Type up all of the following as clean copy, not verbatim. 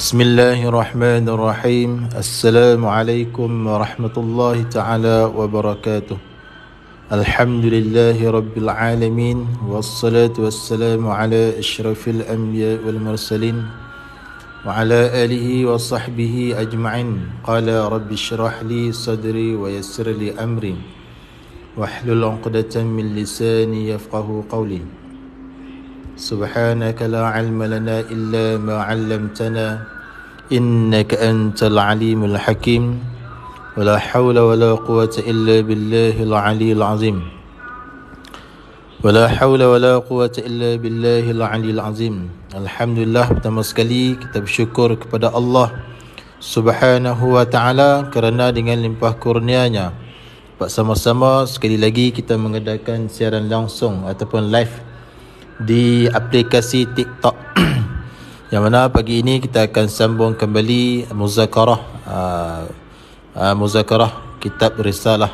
Bismillahirrahmanirrahim. Assalamualaikum warahmatullahi ta'ala wabarakatuh. Alhamdulillahi rabbil alamin. Wassalatu wassalamu ala ashrafil anbiya wal mursalin wa ala alihi wa sahbihi ajma'in. Qala rabbi shrah li sadri wa yassir li amri wahlul 'uqdatam min lisani yafqahu qawli. Subhanaka la 'ilma lana illa ma 'allamtana innaka antal 'alimul hakim. Wala haula wala quwwata illa billahil 'aliyyil 'azim. Wala haula wala quwwata illa billahil 'aliyyil 'azim. Alhamdulillah, pertama sekali kita bersyukur kepada Allah Subhanahu wa ta'ala kerana dengan limpah kurnianya bersama-sama sekali lagi kita mengadakan siaran langsung ataupun live di aplikasi TikTok yang mana pagi ini kita akan sambung kembali muzakarah kitab Risalah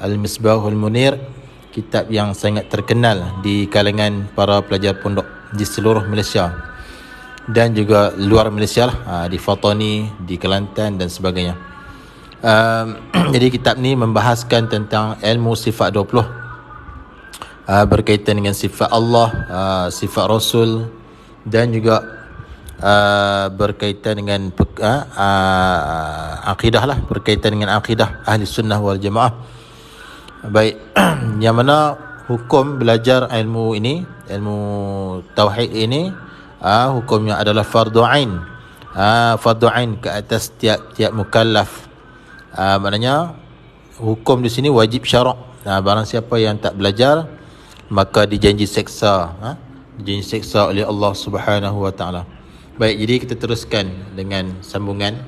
Al-Misbahul Munir, kitab yang sangat terkenal di kalangan para pelajar pondok di seluruh Malaysia dan juga luar Malaysia di Fatani, di Kelantan dan sebagainya. Jadi kitab ni membahaskan tentang ilmu sifat 20 berkaitan dengan sifat Allah, sifat Rasul dan juga berkaitan dengan akidah lah, berkaitan dengan akidah Ahli Sunnah wal Jamaah. Baik, yang mana hukum belajar ilmu ini, ilmu tauhid ini, hukumnya adalah fardu ain. Fardu ain ke atas tiap-tiap mukallaf. Maknanya hukum di sini wajib syarak. Barang siapa yang tak belajar maka dijanji seksa, dijanji seksa oleh Allah Subhanahu wa ta'ala. Baik, jadi kita teruskan dengan sambungan.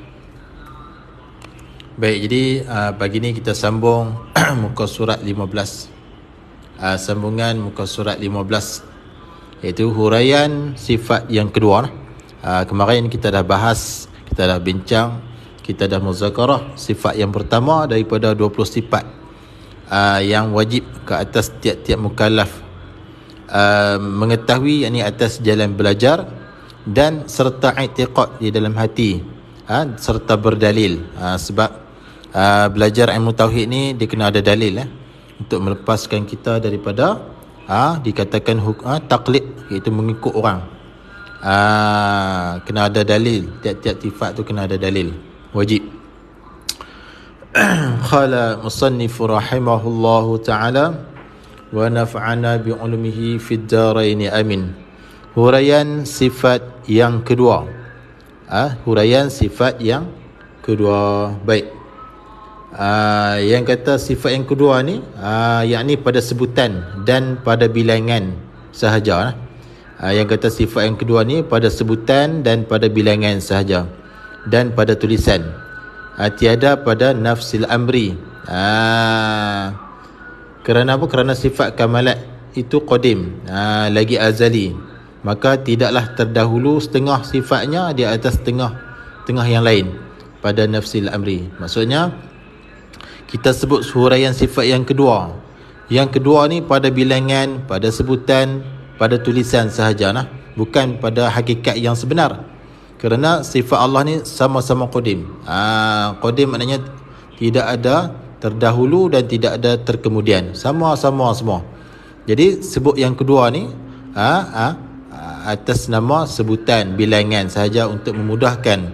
Baik, jadi pagi ni kita sambung muka surat 15. Sambungan muka surat 15 iaitu huraian sifat yang kedua. Kemarin kita dah bahas, kita dah bincang, kita dah muzakarah sifat yang pertama daripada 20 sifat yang wajib ke atas tiap-tiap mukallaf mengetahui, yakni atas jalan belajar dan serta i'tiqad di dalam hati, serta berdalil. Sebab belajar ilmu tauhid ni dia kena ada dalil untuk melepaskan kita daripada dikatakan taklid, iaitu mengikut orang. Kena ada dalil, tiap-tiap sifat tu kena ada dalil, wajib. Qala musannif rahimahullahu ta'ala wa naf'ana bi'ulumihi fid darain amin. Huraian sifat yang kedua. Huraian sifat yang kedua. Baik. Yang kata sifat yang kedua ni yakni pada sebutan dan pada bilangan sahaja. Yang kata sifat yang kedua ni pada sebutan dan pada bilangan sahaja dan pada tulisan. Tiada pada nafsil amri. Kerana apa? Kerana sifat kamalat itu qadim, lagi azali, maka tidaklah terdahulu setengah sifatnya di atas tengah yang lain pada nafsil amri. Maksudnya kita sebut huraian sifat yang kedua. Yang kedua ni pada bilangan, pada sebutan, pada tulisan sahaja, bukan pada hakikat yang sebenar. Kerana sifat Allah ni sama-sama qadim. Qadim maknanya tidak ada terdahulu dan tidak ada terkemudian. Sama-sama semua. Jadi sebut yang kedua ni atas nama sebutan, bilangan sahaja untuk memudahkan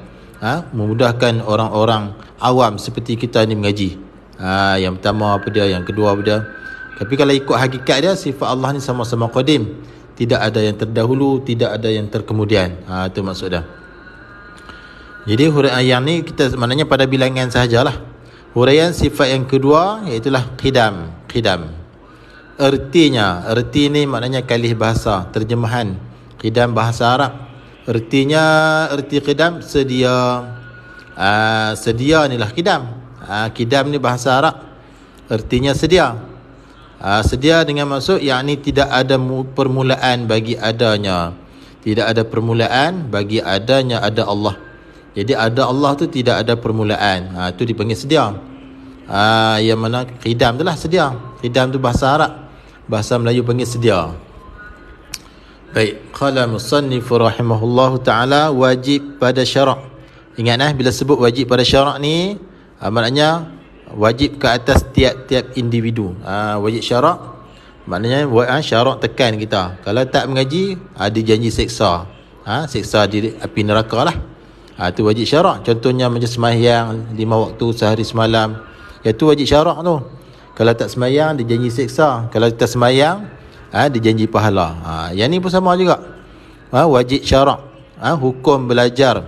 orang-orang awam seperti kita ni mengaji. Yang pertama apa dia, yang kedua apa dia. Tapi kalau ikut hakikat dia, sifat Allah ni sama-sama qadim. Tidak ada yang terdahulu, tidak ada yang terkemudian. Itu maksud dia. Jadi huraian ni kita maknanya pada bilangan sahajalah. Huraian sifat yang kedua iaitulah qidam. Erti ni maknanya kalih bahasa, terjemahan qidam bahasa Arab. Erti qidam sedia. Sedia ni lah qidam. Qidam ni bahasa Arab, ertinya sedia. Sedia dengan maksud yakni tidak ada permulaan bagi adanya. Tidak ada permulaan bagi adanya ada Allah. Jadi ada Allah tu tidak ada permulaan. Itu dipanggil sedia. Yang mana qidam tu lah sedia. Qidam tu bahasa Arab, bahasa Melayu panggil sedia. Baik, qala musannif rahimahullahu taala wajib pada syarak. Ingat bila sebut wajib pada syarak ni maknanya wajib ke atas tiap-tiap individu. Wajib syarak maknanya syarak tekan kita. Kalau tak mengaji ada janji seksa. Seksa di api neraka lah. Itu wajib syarak. Contohnya macam sembahyang 5 waktu sehari semalam. Itu wajib syarak tu. Kalau tak sembahyang dia janji seksa. Kalau kita sembahyang dia janji pahala. Yang ni pun sama juga. Wajib syarak. Hukum belajar.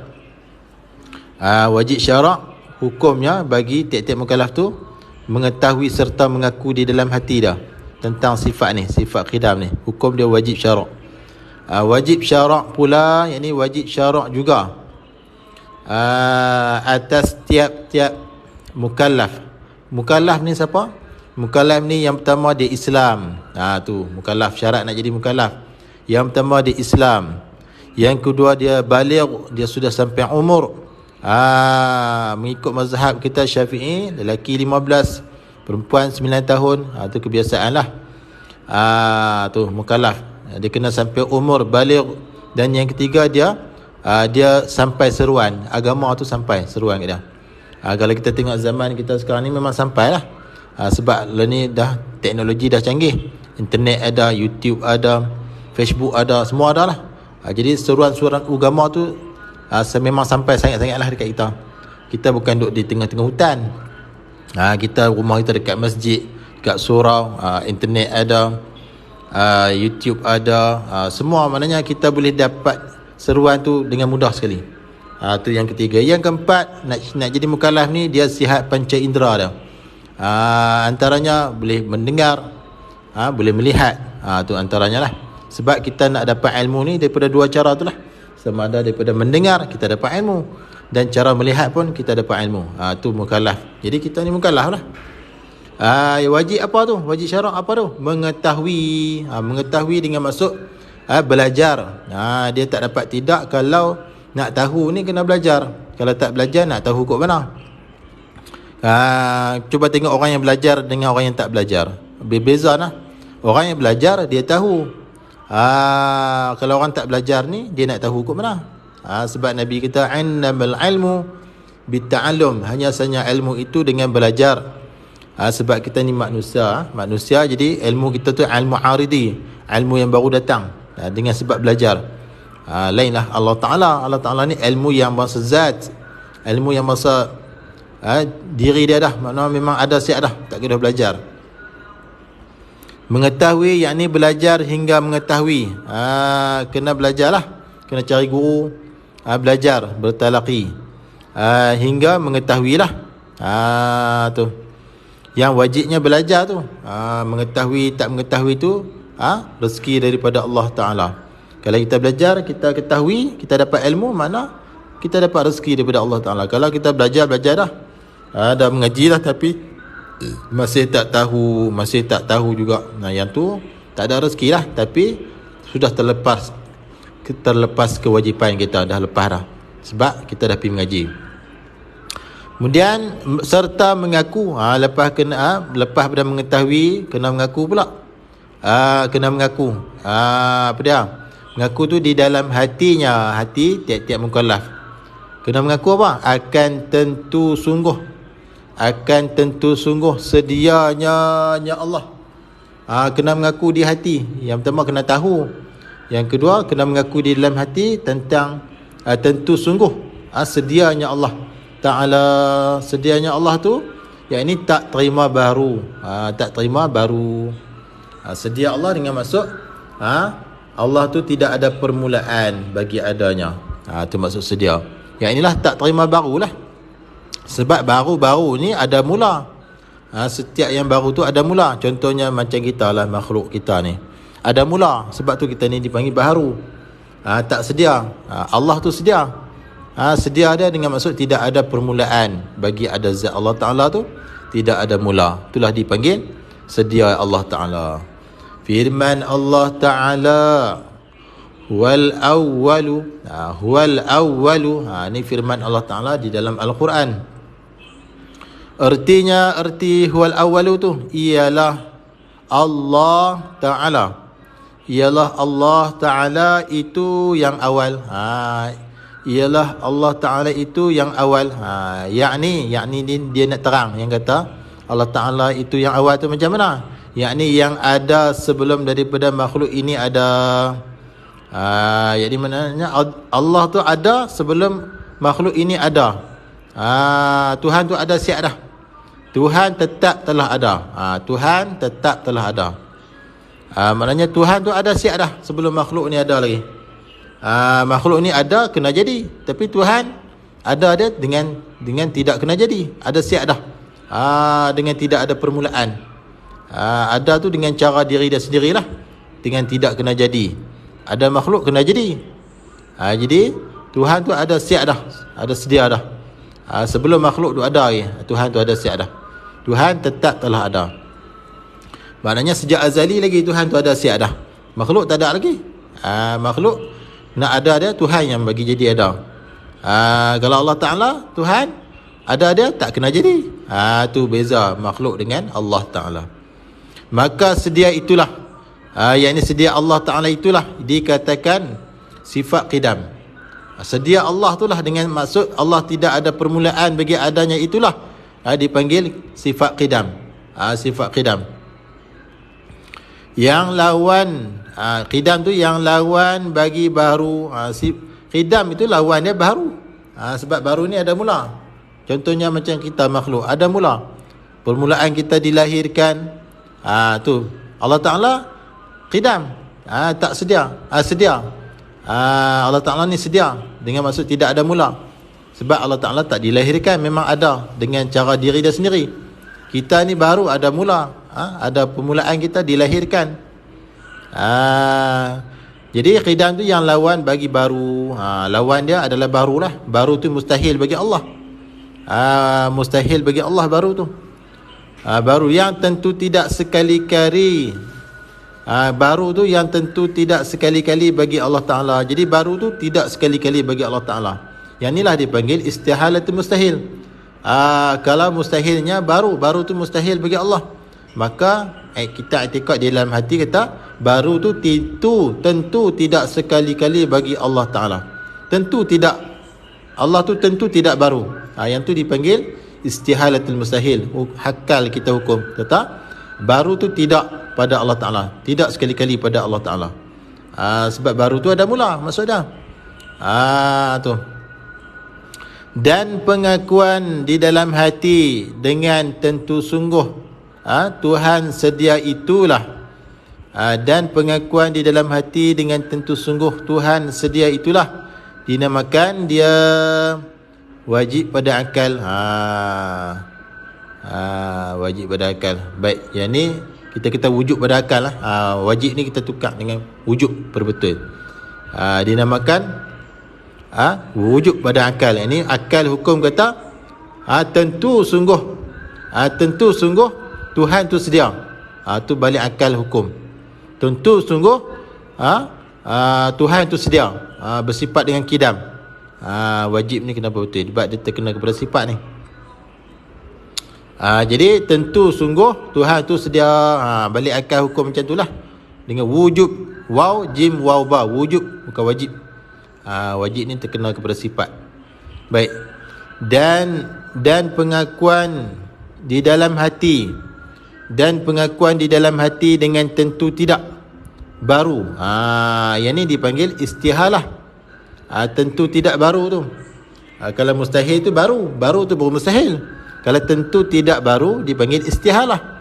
Wajib syarak hukumnya bagi tiap-tiap mukallaf tu mengetahui serta mengaku di dalam hati dah tentang sifat ni, sifat khidam ni. Hukum dia wajib syarak. Wajib syarak pula, yang ni wajib syarak juga atas tiap-tiap mukallaf. Mukallaf ni siapa? Mukallaf ni yang pertama dia Islam. Tu mukallaf, syarat nak jadi mukallaf. Yang pertama dia Islam. Yang kedua dia baligh, dia sudah sampai umur. Mengikut mazhab kita Syafi'i, lelaki 15, perempuan 9 tahun. Tu kebiasaan lah. Tu mukallaf. Dia kena sampai umur baligh. Dan yang ketiga dia sampai seruan. Agama tu sampai seruan kat dia. Kalau kita tengok zaman kita sekarang ni memang sampai lah. Sebab ni dah teknologi dah canggih. Internet ada, YouTube ada, Facebook ada, semua ada lah. Jadi seruan-seruan agama tu memang sampai sangat-sangat lah dekat kita. Kita bukan duduk di tengah-tengah hutan. Kita rumah kita dekat masjid, dekat surau, internet ada, YouTube ada, semua. Maknanya kita boleh dapat seruan tu dengan mudah sekali. Tu yang ketiga. Yang keempat, nak jadi mukallaf ni dia sihat panca indera dia. Antaranya boleh mendengar, boleh melihat. Tu antaranya lah. Sebab kita nak dapat ilmu ni daripada dua cara tu lah. Sama ada daripada mendengar kita dapat ilmu, dan cara melihat pun kita dapat ilmu. Tu mukallaf. Jadi kita ni mukallaf lah. Wajib apa tu? Wajib syarak apa tu? Mengetahui. Mengetahui dengan maksud belajar. Dia tak dapat tidak. Kalau nak tahu ni kena belajar. Kalau tak belajar nak tahu kok mana. Cuba tengok orang yang belajar dengan orang yang tak belajar. Berbeza lah. Orang yang belajar dia tahu. Kalau orang tak belajar ni dia nak tahu kok mana. Sebab Nabi kita innamal ilmu bitta'allum, hanya sahaja ilmu itu dengan belajar. Sebab kita ni manusia, jadi ilmu kita tu ilmu aridi, ilmu yang baru datang dengan sebab belajar. Lainlah Allah Ta'ala ni ilmu yang masa zat, ilmu yang masa diri dia dah, maknanya memang ada siap dah, tak kena belajar. Mengetahui, yakni belajar hingga mengetahui. Kena belajarlah, kena cari guru, belajar, bertalaqi, hingga mengetahuilah. Tu yang wajibnya belajar tu. Mengetahui tak mengetahui tu rezeki daripada Allah Ta'ala. Kalau kita belajar, kita ketahui, kita dapat ilmu, mana kita dapat rezeki daripada Allah Ta'ala. Kalau kita belajar dah, dah mengaji dah, tapi masih tak tahu juga. Yang tu tak ada rezeki lah, tapi sudah terlepas kewajipan kita, dah lepas dah, sebab kita dah pergi mengaji. Kemudian serta mengaku. Lepas pada mengetahui, kena mengaku pula. Kena mengaku. Apa dia? Mengaku tu di dalam hatinya, hati tiap-tiap mukallaf. Kena mengaku apa? Akan tentu sungguh sedianya Allah. Kena mengaku di hati. Yang pertama kena tahu. Yang kedua kena mengaku di dalam hati tentang tentu sungguh sedianya Allah Ta'ala. Sedianya Allah tu, yang ini tak terima baru. Sedia Allah dengan maksud Allah tu tidak ada permulaan bagi adanya. Tu maksud sedia. Yang inilah tak terima baru lah. Sebab baru-baru ni ada mula. Setiap yang baru tu ada mula. Contohnya macam kita lah, makhluk kita ni ada mula. Sebab tu kita ni dipanggil baharu. Tak sedia. Allah tu sedia. Sedia dia dengan maksud tidak ada permulaan. Bagi ada zat Allah Ta'ala tu tidak ada mula. Itulah dipanggil sedia Allah Ta'ala. Firman Allah Ta'ala, huwal awwalu. Ni firman Allah Ta'ala di dalam Al-Quran. Arti huwal awwalu tu ialah Allah Ta'ala ialah Allah Ta'ala itu yang awal. Ialah Allah Ta'ala itu yang awal. Yakni dia nak terang, yang kata Allah Ta'ala itu yang awal tu macam mana? Yakni yang ada sebelum daripada makhluk ini ada. Jadi maknanya Allah tu ada sebelum makhluk ini ada. Tuhan tu ada siap dah. Tuhan tetap telah ada. Tuhan tetap telah ada. Maknanya Tuhan tu ada siap dah sebelum makhluk ni ada lagi. Makhluk ni ada kena jadi, tapi Tuhan ada dia dengan tidak kena jadi. Ada siap dah. Dengan tidak ada permulaan. Ada tu dengan cara diri dia sendirilah, dengan tidak kena jadi. Ada makhluk kena jadi. Jadi Tuhan tu ada siap dah, ada sedia dah. Sebelum makhluk tu ada lagi, Tuhan tu ada siap dah. Tuhan tetap telah ada. Maknanya sejak azali lagi Tuhan tu ada siap dah. Makhluk tak ada lagi. Makhluk nak ada dia, Tuhan yang bagi jadi ada. Kalau Allah Ta'ala, Tuhan ada dia, tak kena jadi. Tu beza makhluk dengan Allah Ta'ala. Maka sedia itulah, yang ini sedia Allah Ta'ala itulah dikatakan sifat qidam. Sedia Allah itulah, dengan maksud Allah tidak ada permulaan bagi adanya, itulah dipanggil sifat qidam. Sifat qidam. Yang lawan qidam tu yang lawan bagi baru. Qidam itu lawan dia baru. Sebab baru ni ada mula. Contohnya macam kita makhluk, ada mula. Permulaan kita dilahirkan. Tu Allah Ta'ala qidam. Tak sedia. Sedia. Allah Ta'ala ni sedia, dengan maksud tidak ada mula. Sebab Allah Ta'ala tak dilahirkan, memang ada dengan cara diri dia sendiri. Kita ni baru ada mula. Ada permulaan, kita dilahirkan. Jadi qidam tu yang lawan bagi baru. Lawan dia adalah barulah. Baru tu mustahil bagi Allah. Mustahil bagi Allah baru tu. Baru yang tentu tidak sekali-kali. Baru tu yang tentu tidak sekali-kali bagi Allah Ta'ala. Jadi baru tu tidak sekali-kali bagi Allah Ta'ala. Yang inilah dipanggil istihalatul mustahil. Kalau mustahilnya baru tu mustahil bagi Allah, maka kita i'tikad di dalam hati kata baru tu tentu tidak sekali-kali bagi Allah Ta'ala. Tentu tidak. Allah tu tentu tidak baru. Yang tu dipanggil istihalatul mustahil. Hakal kita hukum. Kata baru tu tidak pada Allah Ta'ala, tidak sekali-kali pada Allah Ta'ala. Sebab baru tu ada mula, maksudnya. Tu. Dan pengakuan di dalam hati dengan tentu sungguh, Tuhan sedia itulah. Dan pengakuan di dalam hati dengan tentu sungguh Tuhan sedia itulah dinamakan dia wajib pada akal. Wajib pada akal. Baik, yang ni kita wujud pada akal lah. Wajib ni kita tukar dengan wujud perbetul. Dinamakan wujud pada akal. Ini akal hukum kata tentu sungguh Tuhan tu sedia. Tu balik akal hukum. Tentu sungguh Tuhan tu sedia. Bersifat dengan kidam. Wajib ni kenapa betul? Sebab dia terkena kepada sifat ni. Jadi tentu sungguh Tuhan tu sedia. Balik akal hukum macam itulah, dengan wujud. Waw jim waw ba, wujud bukan wajib. Wajib ni terkena kepada sifat. Baik. Dan pengakuan di dalam hati, dan pengakuan di dalam hati dengan tentu tidak baru. Yang ni dipanggil istihalah. Tentu tidak baru tu. Kalau mustahil tu baru tu baru mustahil. Kalau tentu tidak baru dipanggil istihalah.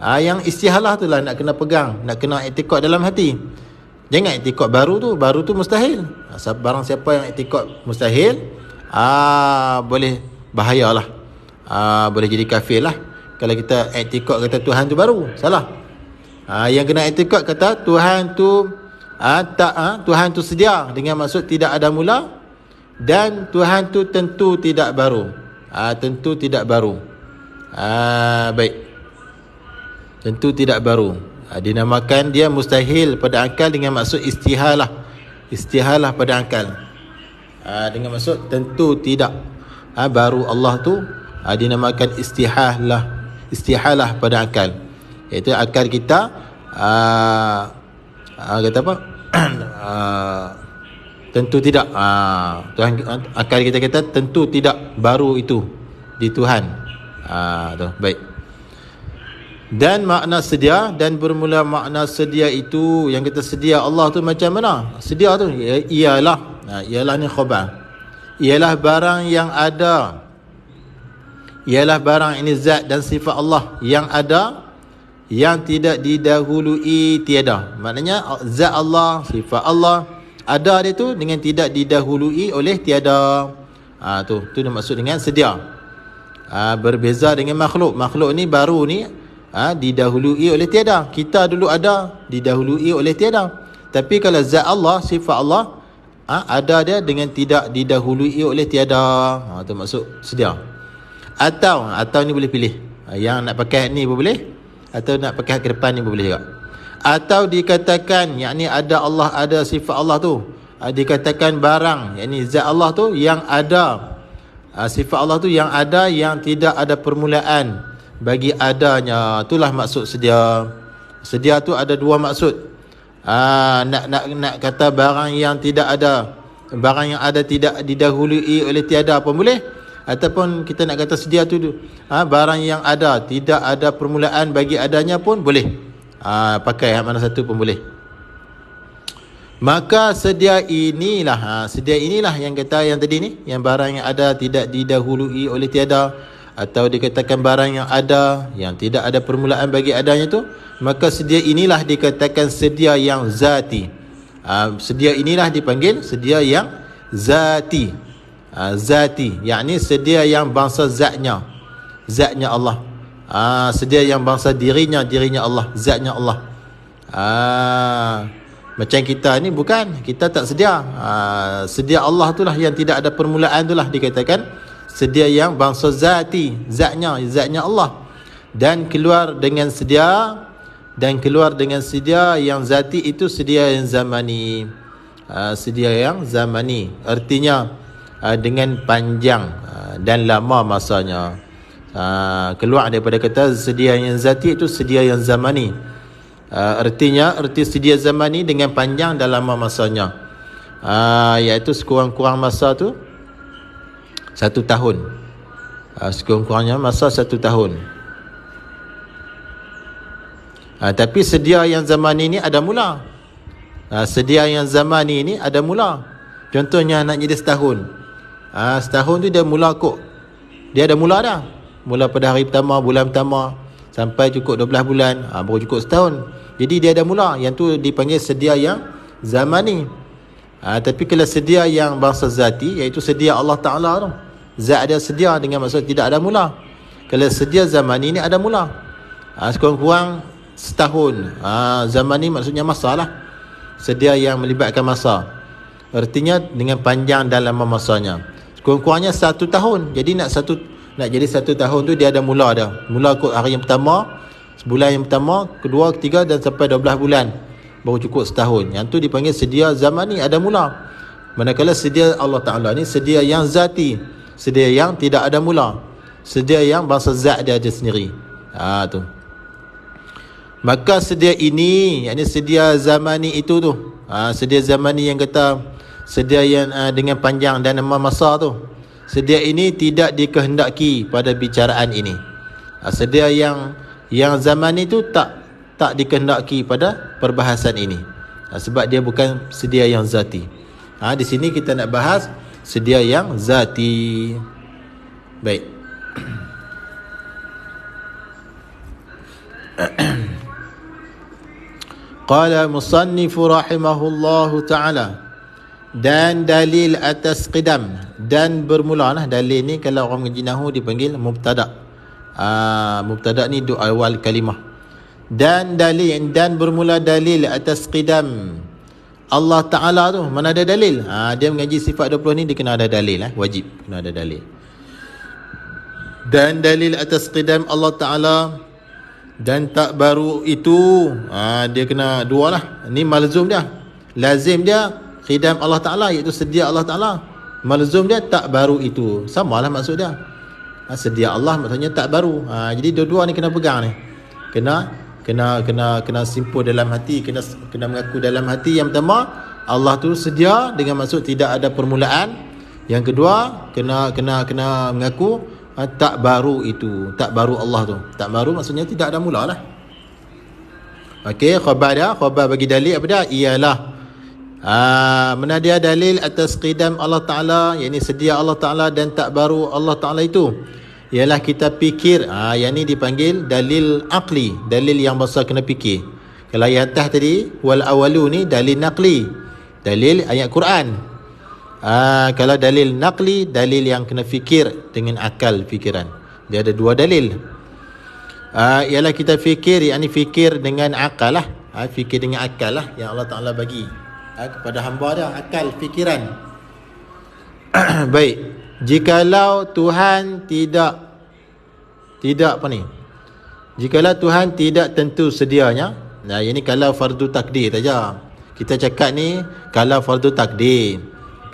Yang istihalah tu lah nak kena pegang, nak kena i'tikad dalam hati. Jangan i'tikad baru tu mustahil. Barang siapa yang i'tikad mustahil, boleh bahayalah. Boleh jadi kafir lah. Kalau kita i'tikad kata Tuhan tu baru, salah. Yang kena i'tikad kata Tuhan tu Tuhan tu sedia, dengan maksud tidak ada mula, dan Tuhan tu tentu tidak baru. Tentu tidak baru. Baik. Tentu tidak baru. Dinamakan dia mustahil pada akal, dengan maksud istihalah. Istihalah pada akal. Dengan maksud tentu tidak baru. Allah tu dinamakan istihalah pada akal. Iaitu akal kita Kata apa? Tentu tidak. Tuhan akal kita kata tentu tidak baru itu di Tuhan. Tu baik. Dan makna sedia, dan bermula makna sedia itu, yang kita sedia Allah tu macam mana? Sedia tu ialah ni khabar. Ialah barang yang ada. Ialah barang ini zat dan sifat Allah yang ada, yang tidak didahului tiada. Maknanya zat Allah, sifat Allah ada dia tu dengan tidak didahului oleh tiada. Tu maksud dengan sedia. Berbeza dengan makhluk. Makhluk ni baru ni didahului oleh tiada. Kita dulu ada, didahului oleh tiada. Tapi kalau zat Allah, sifat Allah, ada dia dengan tidak didahului oleh tiada. Tu maksud sedia. Atau ni boleh pilih. Yang nak pakai ni pun boleh, atau nak pakai ke depan ni pun boleh juga. Atau dikatakan, yakni ada Allah, ada sifat Allah tu, dikatakan barang, yakni zat Allah tu yang ada, sifat Allah tu yang ada, yang tidak ada permulaan bagi adanya. Itulah maksud sedia. Sedia tu ada dua maksud. Nak kata barang yang tidak ada, barang yang ada tidak didahului oleh tiada pun boleh. Ataupun kita nak kata sedia tu barang yang ada, tidak ada permulaan bagi adanya pun boleh. Pakai mana satu pun boleh. Maka sedia inilah yang kata yang tadi ni, yang barang yang ada tidak didahului oleh tiada, atau dikatakan barang yang ada yang tidak ada permulaan bagi adanya tu, maka sedia inilah dikatakan sedia yang zati. Sedia inilah dipanggil sedia yang zati. Zati, yakni sedia yang bangsa zatnya Allah. Sedia yang bangsa dirinya Allah, zatnya Allah. Macam kita ni bukan, kita tak sedia. Sedia Allah itulah yang tidak ada permulaan, itulah dikatakan sedia yang bangsa zati, zatnya Allah. Dan keluar dengan sedia yang zati itu sedia yang zamani. Sedia yang zamani artinya dengan panjang dan lama masanya. Keluar daripada kata sedia yang zati itu sedia yang zamani. Arti sedia zamani dengan panjang dan lama masanya, iaitu sekurang-kurang masa tu 1 tahun. Sekurang-kurangnya masa 1 tahun. Tapi sedia yang zamani ni ada mula. Sedia yang zamani ni ada mula. Contohnya nak jadi setahun. Setahun tu dia mula kok. Dia ada mula dah. Mula pada hari pertama, bulan pertama, sampai cukup 12 bulan, baru cukup setahun. Jadi dia ada mula. Yang tu dipanggil sedia yang zamani. Tapi kalau sedia yang bangsa zati, iaitu sedia Allah Ta'ala tu, zat dia sedia dengan maksud tidak ada mula. Kalau sedia zamani ni ada mula. Sekurang-kurang setahun. Zamani maksudnya masa lah. Sedia yang melibatkan masa, artinya dengan panjang dan lama masanya. Sekurang-kurangnya 1 tahun. Jadi nak jadi 1 tahun tu dia ada mula dah. Mula kot hari yang pertama, sebulan yang pertama, kedua, ketiga dan sampai 12 bulan, baru cukup setahun. Yang tu dipanggil sedia zamani, ada mula. Manakala sedia Allah Ta'ala ni sedia yang zati, sedia yang tidak ada mula, sedia yang bangsa zat dia ada sendiri. Tu. Maka sedia ini, yakni sedia zamani itu tu, sedia zamani yang kata sedia yang dengan panjang dan lama masa tu, sedia ini tidak dikehendaki pada bicaraan ini. Sedia yang zamani itu tak dikehendaki pada perbahasan ini. Sebab dia bukan sedia yang zati. Di sini kita nak bahas sedia yang zati. Baik. Qala musannifu rahimahullahu ta'ala, dan dalil atas qidam, dan bermula lah. Dalil ni kalau orang mengaji nahu dipanggil mubtada'. Mubtada' ni awal kalimah. Dan dalil, dan bermula dalil atas qidam Allah Ta'ala tu. Mana ada dalil? Dia mengaji sifat 20 ni, dia kena ada dalil. Wajib kena ada dalil. Dan dalil atas qidam Allah Ta'ala, dan tak baru itu, dia kena dua lah. Ni malzum dia, lazim dia qidam Allah Ta'ala, iaitu sedia Allah Ta'ala. Malzum dia tak baru itu, samalah maksud dia. Sedia Allah maksudnya tak baru. Jadi dua-dua ni kena pegang ni, kena kena simpul dalam hati, kena mengaku dalam hati. Yang pertama, Allah tu sedia dengan maksud tidak ada permulaan. Yang kedua, kena mengaku tak baru itu, tak baru Allah tu. Tak baru maksudnya tidak ada mula lah. Okey, khabar bagi dalil apa dia? Ialah mana dia dalil atas qidam Allah Ta'ala, yakni sedia Allah Ta'ala dan tak baru Allah Ta'ala itu, ialah kita fikir. Yang ni dipanggil dalil aqli, dalil yang bahasa kena fikir. Kalau yang atas tadi wal awalu ni dalil naqli, dalil ayat Quran. Kalau dalil naqli, dalil yang kena fikir dengan akal fikiran. Dia ada dua dalil. Ialah kita fikir, yakni fikir dengan akal lah. Fikir dengan akal lah yang Allah Ta'ala bagi kepada hamba dia, akal fikiran. Baik, jikalau Tuhan tidak apa ni, jikalau Tuhan tidak tentu sedianya. Ini kalau fardu takdir saja. Kita cakap ni kalau fardu takdir,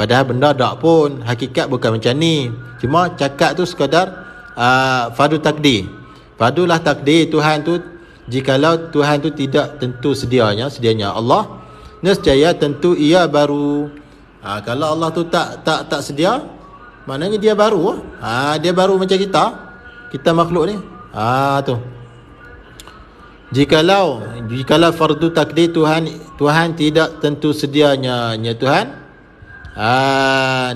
padahal benda tak pun, hakikat bukan macam ni. Cuma cakap tu sekadar fardu takdir. Fardulah takdir Tuhan tu, jikalau Tuhan tu tidak tentu sedianya Allah, nescaya tentu ia baru. Kalau Allah tu tak sedia, maknanya dia baru. Dia baru macam kita makhluk ni. Tu. Jikalau fardu takdir Tuhan tidak tentu sedianya Tuhan,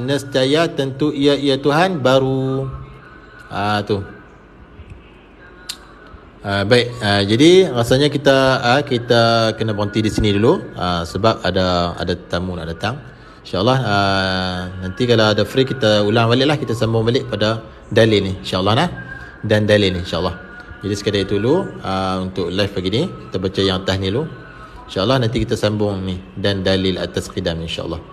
nescaya tentu ia Tuhan baru. Tu. Baik, jadi rasanya kita kena berhenti di sini dulu, sebab ada tetamu nak datang. InsyaAllah nanti kalau ada free kita ulang balik lah, kita sambung balik pada dalil ni insyaAllah dan dalil ni insyaAllah. Jadi sekadar itu dulu untuk live pagi ni, kita baca yang atas ni dulu. InsyaAllah nanti kita sambung ni dan dalil atas qidam insyaAllah.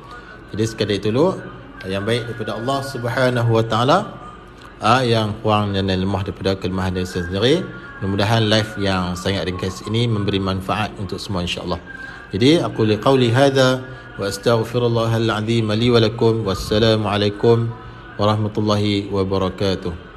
Jadi sekadar itu dulu, yang baik daripada Allah Subhanahu Wa Ta'ala, yang kurang dan lemah daripada kelemahan diri sendiri. Mudah-mudahan live yang sangat ringkas ini memberi manfaat untuk semua insya-Allah. Jadi aku liqauli hadza wa astaghfirullahal azim li wa lakum. Wassalamualaikum warahmatullahi wabarakatuh.